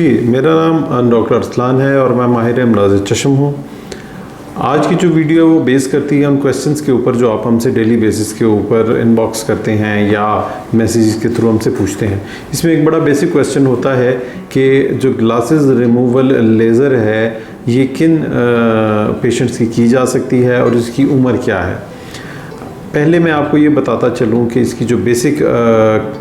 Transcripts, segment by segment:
जी, मेरा नाम डॉक्टर अरसलान है और मैं माहिर अमराज़ चश्म हूँ। आज की जो वीडियो है वो बेस करती है उन क्वेश्चंस के ऊपर जो आप हमसे डेली बेसिस के ऊपर इनबॉक्स करते हैं या मैसेजेस के थ्रू हमसे पूछते हैं। इसमें एक बड़ा बेसिक क्वेश्चन होता है कि जो ग्लासेस रिमूवल लेज़र है ये किन पेशेंट्स की जा सकती है और इसकी उम्र क्या है। पहले मैं आपको ये बताता चलूँ कि इसकी जो बेसिक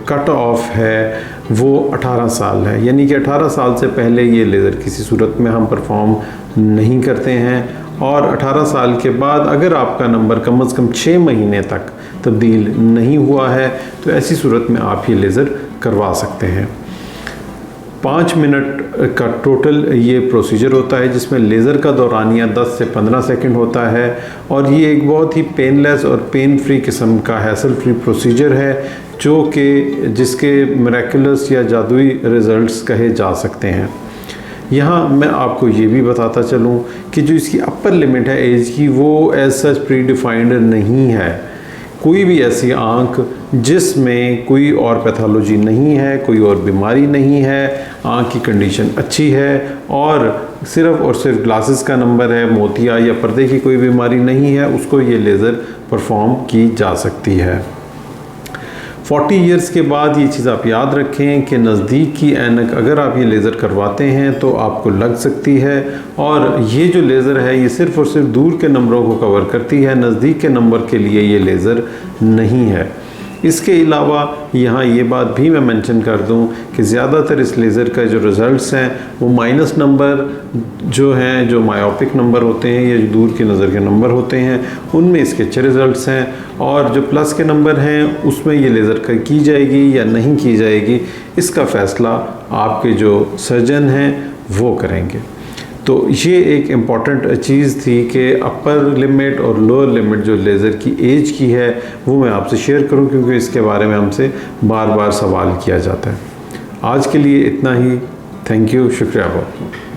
कट ऑफ है वो 18 साल है, यानी कि 18 साल से पहले ये लेज़र किसी सूरत में हम परफॉर्म नहीं करते हैं। और 18 साल के बाद अगर आपका नंबर कम से कम 6 महीने तक तब्दील नहीं हुआ है तो ऐसी सूरत में आप ये लेज़र करवा सकते हैं। 5 मिनट का टोटल ये प्रोसीजर होता है जिसमें लेज़र का दौरानिया 10 से 15 सेकंड होता है और ये एक बहुत ही पेनलेस और पेन फ्री किस्म का हैसल फ्री प्रोसीजर है जो कि जिसके मिरेकुलस या जादुई रिज़ल्ट्स कहे जा सकते हैं। यहाँ मैं आपको ये भी बताता चलूँ कि जो इसकी अपर लिमिट है एज की वो एज सच प्री डिफाइंड नहीं है। कोई भी ऐसी आँख जिसमें कोई और पैथोलॉजी नहीं है, कोई और बीमारी नहीं है, आँख की कंडीशन अच्छी है और सिर्फ ग्लासेस का नंबर है, मोतिया या पर्दे की कोई बीमारी नहीं है, उसको ये लेज़र परफॉर्म की जा सकती है। 40 इयर्स के बाद ये चीज़ आप याद रखें कि नज़दीक की ऐनक अगर आप ये लेज़र करवाते हैं तो आपको लग सकती है और ये जो लेज़र है ये सिर्फ़ और सिर्फ दूर के नंबरों को कवर करती है, नज़दीक के नंबर के लिए ये लेज़र नहीं है। इसके अलावा यहाँ ये बात भी मैं मेंशन कर दूँ कि ज़्यादातर इस लेज़र का जो रिज़ल्ट्स हैं वो माइनस नंबर जो हैं, जो मायोपिक नंबर होते हैं या जो दूर की नज़र के नंबर होते हैं उनमें इसके अच्छे रिज़ल्ट्स हैं और जो प्लस के नंबर हैं उसमें ये लेज़र की जाएगी या नहीं की जाएगी इसका फ़ैसला आपके जो सर्जन हैं वो करेंगे। तो ये एक इम्पॉर्टेंट चीज़ थी कि अपर लिमिट और लोअर लिमिट जो लेज़र की एज की है वो मैं आपसे शेयर करूं क्योंकि इसके बारे में हमसे बार बार सवाल किया जाता है। आज के लिए इतना ही। थैंक यू, शुक्रिया बहुत।